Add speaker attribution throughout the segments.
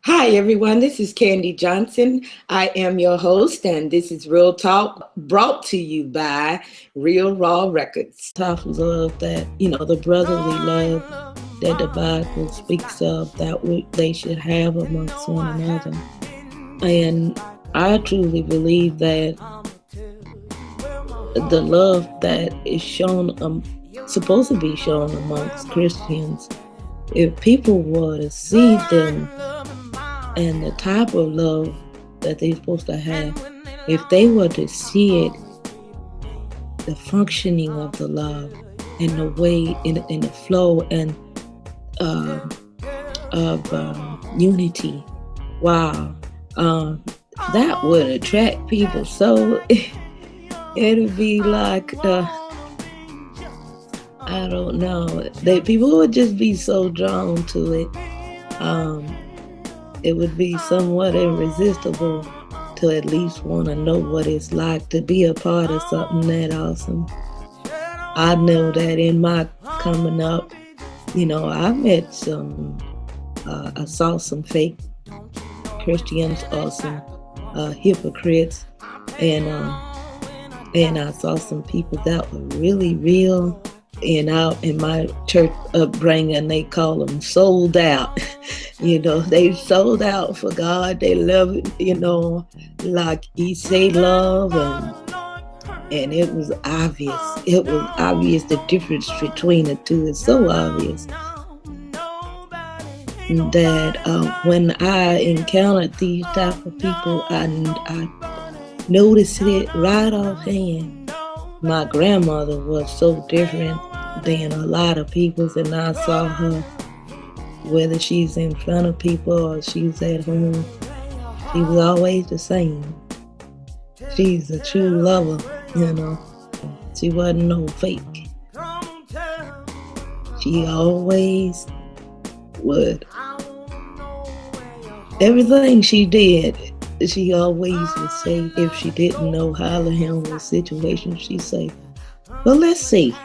Speaker 1: Hi, everyone. This is Candy Johnson. I am your host, and this is Real Talk brought to you by Real Raw Records.
Speaker 2: Tough love that, the brotherly love that the Bible speaks of that they should have amongst one another. And I truly believe that the love that is shown, supposed to be shown amongst Christians, if people were to see them and the type of love that they're supposed to have, if they were to see it, the functioning of the love and the way in the flow and uh, of unity, wow, that would attract people. So it'd be like I don't know, that people would just be so drawn to it. Um, it would be somewhat irresistible to at least want to know what it's like to be a part of something that awesome. I know that in my coming up, I met I saw some fake Christians or some hypocrites, and I saw some people that were really real. And out in my church upbringing, they call them sold out. They sold out for God. They love it, like He say love, and it was obvious. It was obvious the difference between the two is so obvious that when I encountered these type of people, I noticed it right offhand. My grandmother was so different than a lot of people's, and I saw her, whether she's in front of people or she's at home, she was always the same. She's a true lover, She wasn't no fake. She always would. Everything she did, she always would say, if she didn't know how to handle a situation, she'd say, well, let's see.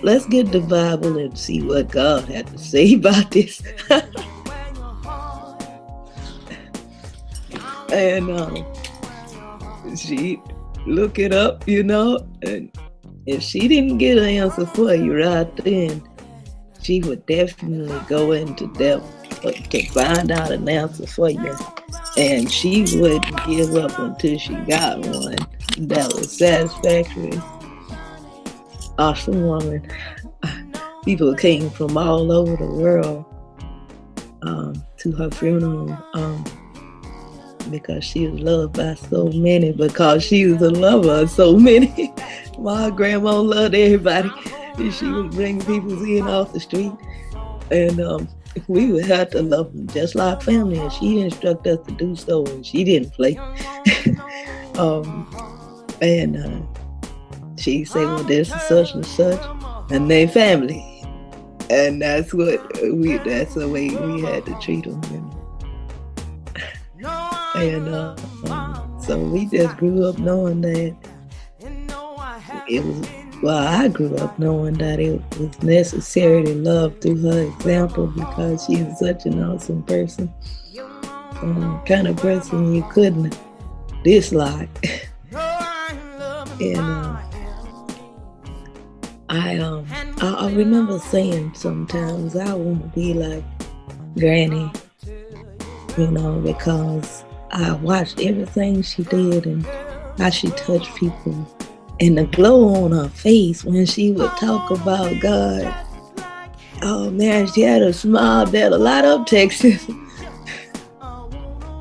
Speaker 2: Let's get the Bible and see what God had to say about this. And she look it up, and if she didn't get an answer for you right then, she would definitely go into depth to find out an answer for you. And she wouldn't give up until she got one that was satisfactory. Awesome woman. People came from all over the world to her funeral because she was loved by so many, because she was a lover of so many. My grandma loved everybody. She would bring people in off the street, and we would have to love them just like family, and she instructed us to do so, and she didn't play. And she said, well, there's such and such, and they family. And that's the way we had to treat them. And so we just grew up knowing that it was, well, I grew up knowing that it was necessary to love through her example, because she is such an awesome person. Kind of person you couldn't dislike. And I remember saying sometimes I want to be like Granny, because I watched everything she did and how she touched people, and the glow on her face when she would talk about God. Oh man, she had a smile that'll light up Texas.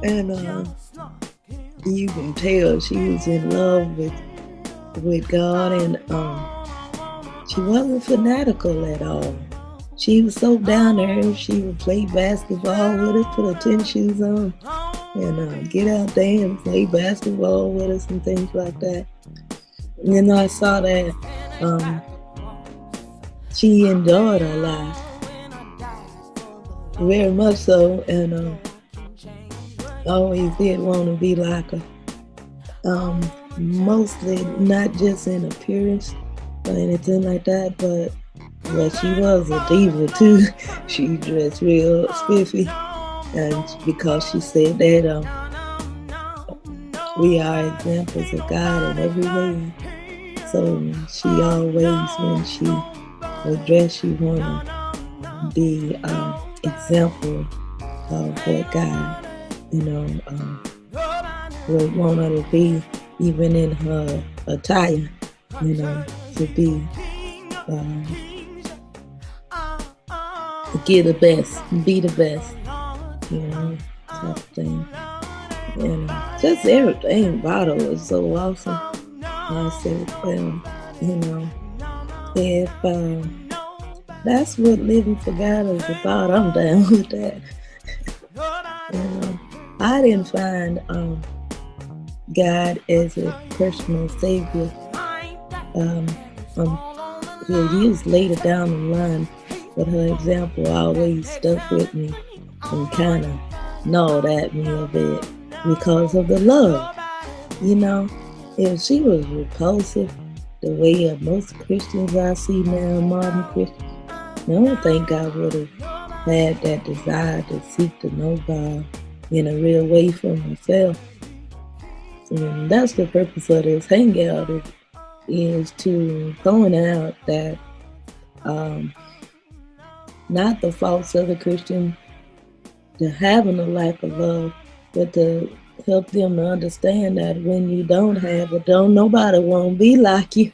Speaker 2: And you can tell she was in love with God, and she wasn't fanatical at all. She was so down there. She would play basketball with us, put her tennis shoes on, and get out there and play basketball with us and things like that. And I saw that she enjoyed her life very much so, and always did want to be like her. Mostly not just in appearance or anything like that, but she was a diva too. She dressed real spiffy, And because she said that we are examples of God in every way. So she always, when she was dressed, she wanted the example of what God, would want her to be, even in her attire, to be, give the best, be the best, type of thing. And just everything about her was so awesome. I said, well, if that's what living for God is about, I'm down with that. I didn't find God as a personal savior. He was later down the line, but her example always stuck with me and kind of gnawed at me a bit because of the love. If she was repulsive the way most Christians I see now, modern Christians, I don't think I would have had that desire to seek to know God in a real way for myself. And that's the purpose of this hangout, is to point out that not the faults of the Christian, to having a lack of love, but to help them to understand that when you don't have it, don't nobody won't be like you.